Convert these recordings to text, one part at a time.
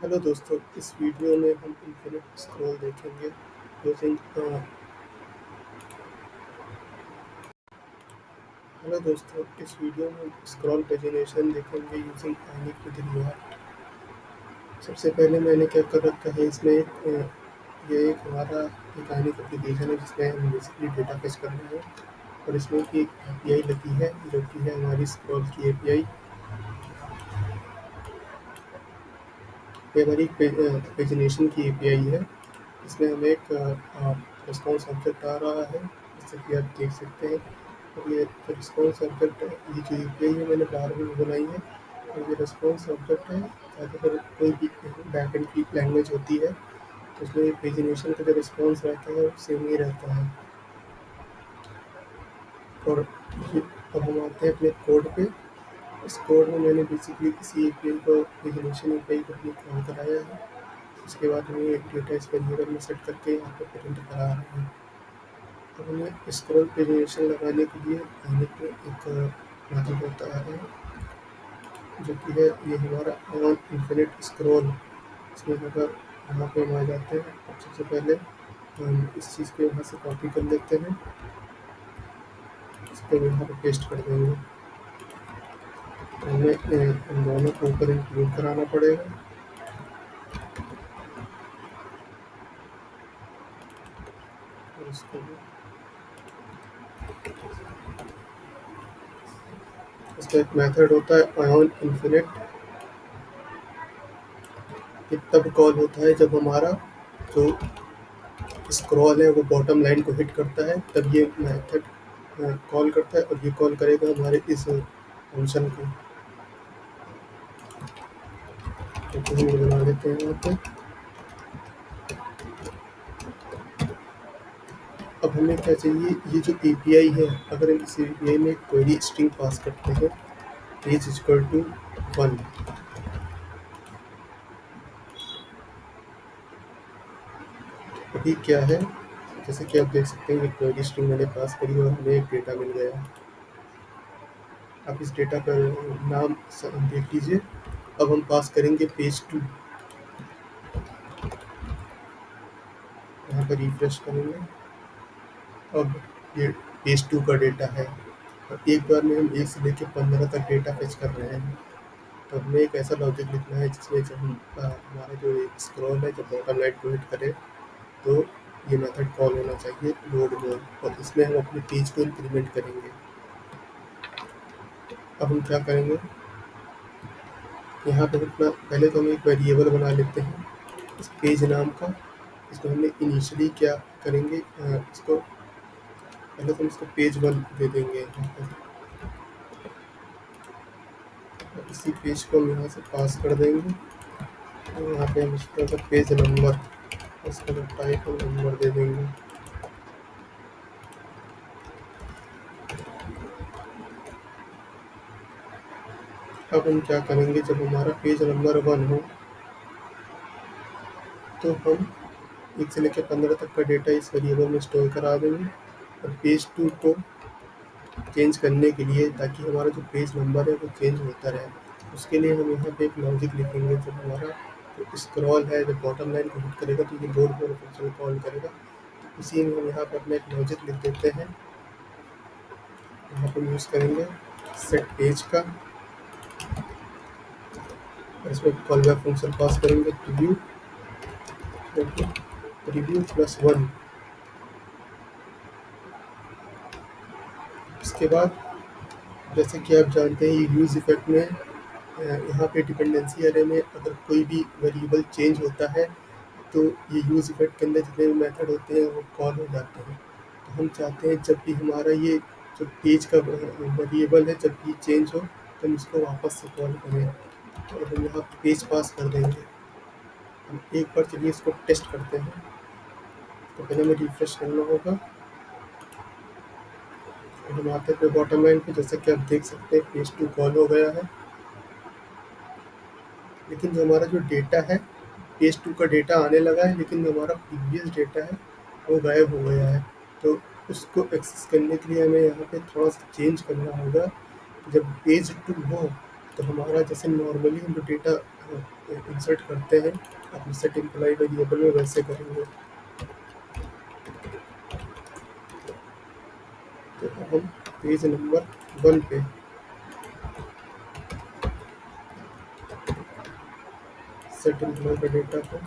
Hello दोस्तों, इस video में हम इन्फिनिट स्क्रॉल देखेंगे यूजिंग हेलो दोस्तों, इस वीडियो में हम स्क्रॉल पेजिनेशन देखेंगे यूजिंग आइनिक विद रिएक्ट। सबसे पहले मैंने क्या कर रखा है इसमें ये एक हमारा एक आइनिक एप्लीकेशन है जिसमें हम बेसिकली डेटा फेच करना है और इसमें एक एपीआई लगी है जो कि है हमारी स्क्रॉल की एपीआई। ये हमारी पेजिनेशन की एपीआई है। इसमें हमें एक रिस्पॉन्स ऑब्जेक्ट आ रहा है जैसे कि आप देख सकते हैं। और ये रिस्पॉन्स ऑब्जेक्ट है, ये जो यूपीआई है मैंने बाहर में बनाई है। और ये रिस्पॉन्स ऑब्जेक्ट है, ज़्यादातर कोई भी बैकएंड की लैंग्वेज होती है तो उसमें पेजिनेशन का जो रिस्पॉन्स रहता है वो सेम ही रहता है। और ये अब हम आते हैं अपने कोड पे। इस कोड में मैंने बेसिकली इसी एपीआई को पेजिनेशन एपीआई को अपनी कॉल कराया है। उसके बाद हमें एक डेटा इस वेरिएबल में सेट करके यहाँ पे प्रिंट करा रहे हैं। तो हमें स्क्रॉल पेजिनेशन लगाने के लिए आइनिक में एक मेथड होता है जो कि है ये हमारा ऑन इन्फिनिट स्क्रॉल। इसमें अगर यहाँ पे हम आ जाते हैं तो सबसे पहले हम इस चीज़ को यहाँ से कॉपी कर लेते हैं, इसको यहाँ पे पेस्ट कर देंगे। तो हमें इन दोनों को ऊपर इंक्लूड कराना पड़ेगा। और इसका एक मेथड होता है ऑन इन्फिनिट। ये तब कॉल होता है जब हमारा जो स्क्रॉल है वो बॉटम लाइन को हिट करता है, तब ये मेथड कॉल करता है और ये कॉल करेगा हमारे इस फंक्शन को। तो हम बना लेते हैं यहाँ पे। अब हमें क्या चाहिए, ये जो एपीआई है अगर हम इस एपीआई में क्वेरी स्ट्रिंग पास करते हैं एज इक्वल टू 1। अभी क्या है, जैसे कि आप देख सकते हैं ये क्वेरी स्ट्रिंग मैंने पास करी और हमें एक डेटा मिल गया। आप इस डेटा का नाम देख लीजिए। अब हम पास करेंगे पेज 2। यहाँ पर रिफ्रेश करेंगे। अब ये पेज 2 का डेटा है और एक बार में हम 1 से लेकर 15 तक डेटा फेच कर रहे हैं। तो हमें एक ऐसा लॉजिक लिखना है जिसमें जब हम हमारा जो स्क्रॉल है जब बॉटम लाइन को हिट करे तो ये मेथड कॉल होना चाहिए लोड मोर, और इसमें हम अपने पेज को इंक्रीमेंट करेंगे। अब हम क्या करेंगे, यहाँ पे अपना पहले तो हम एक वेरिएबल बना लेते हैं इस पेज नाम का। इसमें हमने इनिशियली क्या करेंगे, इसको पहले तो हम इसको पेज 1 दे देंगे यहाँ पर। इसी पेज को हम यहाँ से पास कर देंगे और यहाँ पे हम इसका पेज नंबर, इसका टाइप और नंबर दे देंगे। अब हम क्या करेंगे, जब हमारा पेज नंबर 1 हो तो हम 1 से लेकर 15 तक का डेटा इस वेरिएबल में स्टोर करा देंगे। और पेज 2 को चेंज करने के लिए, ताकि हमारा जो पेज नंबर है वो चेंज होता रहे, उसके लिए हम यहाँ पे एक लॉजिक लिखेंगे। जब हमारा जो स्क्रॉल है जब बॉटम लाइन को हिट करेगा तो ये लोड मोर फंक्शन कॉल करेगा। तो इसी में हम यहाँ पर अपना एक लॉजिक लिख देते हैं। यहाँ पर यूज़ करेंगे सेट पेज का और इसमें कॉल बैक फंक्शन पास करेंगे प्रीव्यू प्लस 1। इसके बाद जैसे कि आप जानते हैं ये यूज़ इफेक्ट में यहाँ पे डिपेंडेंसी एरे में अगर कोई भी वेरिएबल चेंज होता है तो ये यूज़ इफेक्ट के अंदर जितने भी मेथड होते हैं वो कॉल हो जाते हैं। तो हम चाहते हैं जब भी हमारा ये जो पेज का वेरिएबल है जब भी चेंज हो तो हम इसको वापस से कॉल करें। तो हम यहाँ पेज पास कर देंगे। हम एक बार चलिए इसको टेस्ट करते हैं। तो पहले हमें रिफ्रेश करना होगा। हम आते हैं बॉटम लाइन पे, जैसे कि आप देख सकते हैं पेज 2 कॉल हो गया है। लेकिन जो हमारा जो डेटा है पेज 2 का डेटा आने लगा है, लेकिन जो हमारा प्रीवियस डेटा है वो गायब हो गया है। तो उसको एक्सेस करने के लिए हमें यहाँ पे थोड़ा सा चेंज करना होगा। जब पेज 2 हो तो हमारा जैसे नॉर्मली हम जो डेटा इंसर्ट करते हैं अपने सेट एम्प्लॉय वेरिएबल में वैसे करेंगे। तो अब हम पेज नंबर 1 पे सेट एम्प्लॉय का डेटा को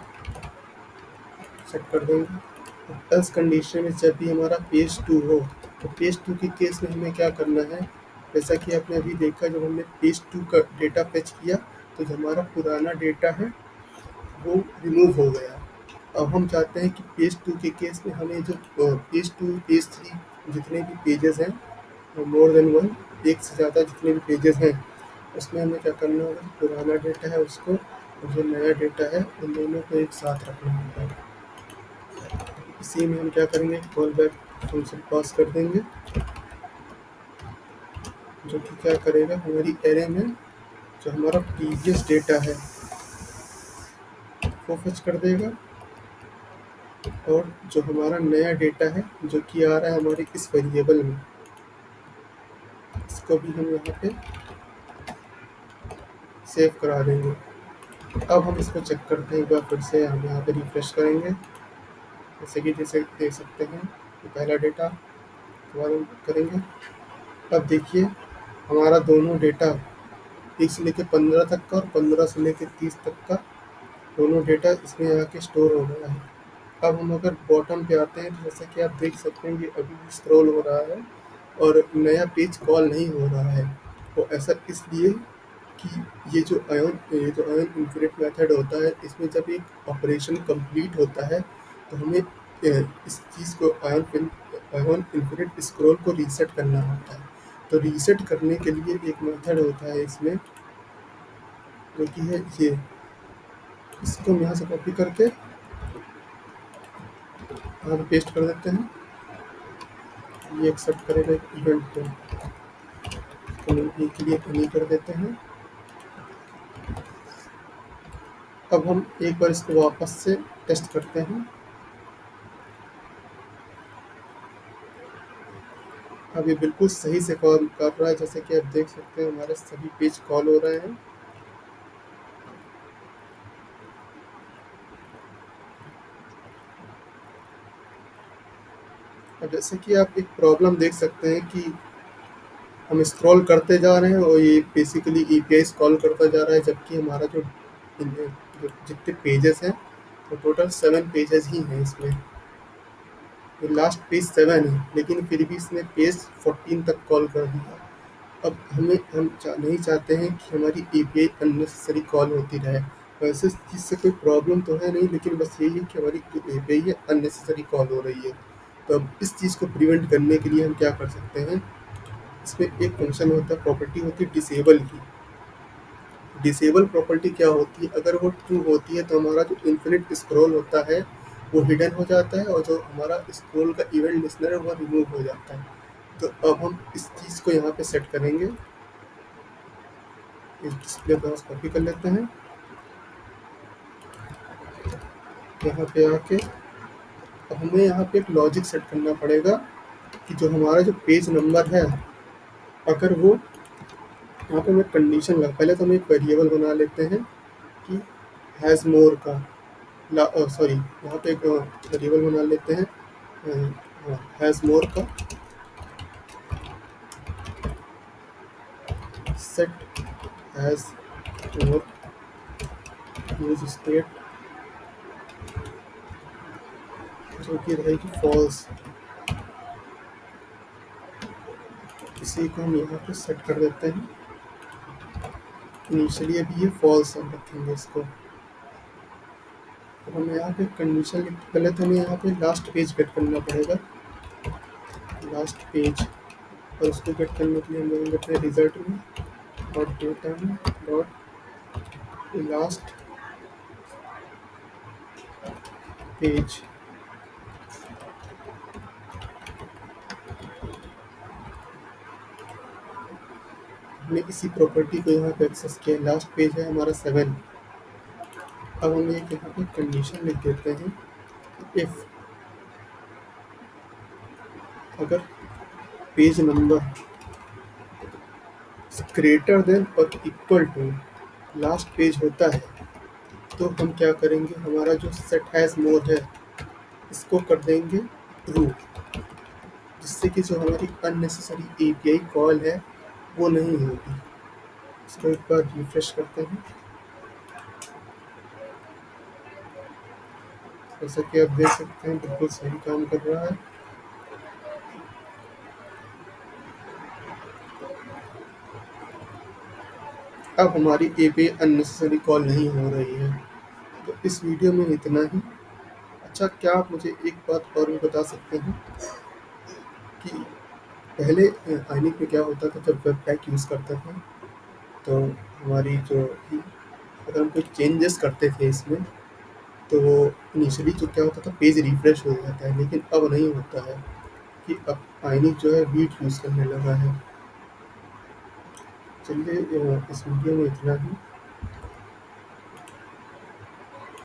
सेट कर देंगे। एल्स कंडीशन में जब भी हमारा पेज 2 हो, तो पेज 2 के केस में हमें क्या करना है, जैसा कि आपने अभी देखा जब हमने पेज 2 का डेटा फेच किया तो जो हमारा पुराना डेटा है वो रिमूव हो गया। अब हम चाहते हैं कि पेज 2 के केस में हमें जो पेज 2 पेज 3 जितने भी पेजेस हैं, मोर देन वन, एक से ज़्यादा जितने भी पेजेस हैं, उसमें हमें क्या करना होगा, पुराना डेटा है उसको और जो नया डेटा है उन दोनों को एक साथ रखना होगा। इसी में हम क्या करेंगे, कॉल बैक फंक्शन पास कर देंगे जो कि क्या करेगा, हमारी एरे में जो हमारा प्रीवियस डेटा है वो फेच कर देगा और जो हमारा नया डेटा है जो कि आ रहा है हमारे इस वेरिएबल में, इसको भी हम यहाँ पे सेव करा देंगे। अब हम इसको चेक करते हैं एक बार फिर से, हम यहाँ पे रिफ्रेश करेंगे। जैसे कि देख सकते हैं ये पहला डेटा दोबारा करेंगे। अब देखिए हमारा दोनों डेटा 1 से लेकर 15 तक का और 15 से लेकर 30 तक का दोनों डेटा इसमें आके स्टोर हो गया है। अब हम अगर बॉटम पे आते हैं तो जैसा कि आप देख सकते हैं ये अभी भी स्क्रॉल हो रहा है और नया पेज कॉल नहीं हो रहा है। तो ऐसा इसलिए कि ये जो आयन इन्फिनिट मेथड होता है, इसमें जब एक ऑपरेशन कंप्लीट होता है तो हमें इस चीज़ को आयन इन्फिनिट स्क्रॉल को रीसेट करना होता है। तो रीसेट करने के लिए एक मेथड होता है इसमें जो कि है ये, इसको हम यहाँ से कॉपी करके यहाँ पे पेस्ट कर देते हैं। ये एक्सेप्ट करेगा इवेंट को, तो के लिए नहीं कर देते हैं। अब हम एक बार इसको वापस से टेस्ट करते हैं। अब ये बिल्कुल सही से कॉल कर रहा है, जैसे कि आप देख सकते हैं हमारे सभी पेज कॉल हो रहे हैं। अब जैसे कि आप एक प्रॉब्लम देख सकते हैं कि हम स्क्रॉल करते जा रहे हैं और ये बेसिकली एपीआई कॉल करता जा रहा है, जबकि हमारा जो जितने पेजेस हैं तो टोटल 7 पेजेस ही हैं इसमें। ये लास्ट पेज 7 है लेकिन फिर भी इसने पेज 14 तक कॉल कर दिया। अब हम नहीं चाहते हैं कि हमारी एपीआई अननेसेसरी कॉल होती रहे। वैसे इस चीज़ से कोई प्रॉब्लम तो है नहीं, लेकिन बस यही है कि हमारी जो एपीआई है अननेसेसरी कॉल हो रही है। तो अब इस चीज़ को प्रिवेंट करने के लिए हम क्या कर सकते हैं, इसमें एक फंक्शन होता है, प्रॉपर्टी होती है डिसेबल की। डिसेबल प्रॉपर्टी क्या होती है, अगर वो ट्रू होती है तो हमारा जो इन्फिनिट स्क्रॉल होता है वो हिडन हो जाता है और जो हमारा स्क्रॉल का इवेंट लिसनर है वो रिमूव हो जाता है। तो अब हम इस चीज़ को यहाँ पे सेट करेंगे। इस डिस्प्ले बॉक्स कॉपी कर लेते हैं, यहाँ पे आके अब हमें यहाँ पे एक लॉजिक सेट करना पड़ेगा कि जो हमारा जो पेज नंबर है, अगर वो यहाँ पे हमें कंडीशन लगा, पहले तो हम एक वेरिएबल बना लेते हैं कि हैज़ मोर का, सॉरी यहाँ पे एक वेरिएबल बना लेते हैं हैज़ मोर का set has more use state जो कि रहेगी फॉल्स। इसी को हम यहाँ पे सेट कर देते हैं। इनिशियली अभी ये फॉल्स हम रखेंगे इसको। तो हमें यहाँ पे कंडीशन लिख, पहले तो हमें यहाँ पे लास्ट पेज गेट करना पड़ेगा, लास्ट पेज, और उसको गेट करने के लिए हम लोग करते हैं रिजल्ट में डॉट डेटा में डॉट लास्ट पेज। हमने इसी प्रॉपर्टी को यहाँ पे एक्सेस किया, लास्ट पेज है हमारा 7। अब हम एक यहाँ पे कंडीशन लिख देते हैं, इफ अगर पेज नंबर ग्रेटर देन और इक्वल टू लास्ट पेज होता है तो हम क्या करेंगे, हमारा जो सेट हैज मोड है इसको कर देंगे ट्रू, जिससे कि जो हमारी अननेसेसरी एपीआई कॉल है वो नहीं होगी। इसको एक बार रिफ्रेश करते हैं। जैसा कि आप देख सकते हैं बिल्कुल सही काम कर रहा है। अब हमारी एपीआई अननेसेसरी कॉल नहीं हो रही है। तो इस वीडियो में इतना ही। अच्छा, क्या आप मुझे एक बात और भी बता सकते हैं कि पहले आइनिक में क्या होता था, जब वेब पैक यूज़ करते थे तो हमारी जो अगर हम कोई चेंजेस करते थे इसमें, तो वो इनिशियली जो क्या होता था, पेज रिफ्रेश हो जाता है, लेकिन अब नहीं होता है कि अब आइनिक जो है वीट यूज़ करने लगा है। चलिए इस वीडियो में इतना ही।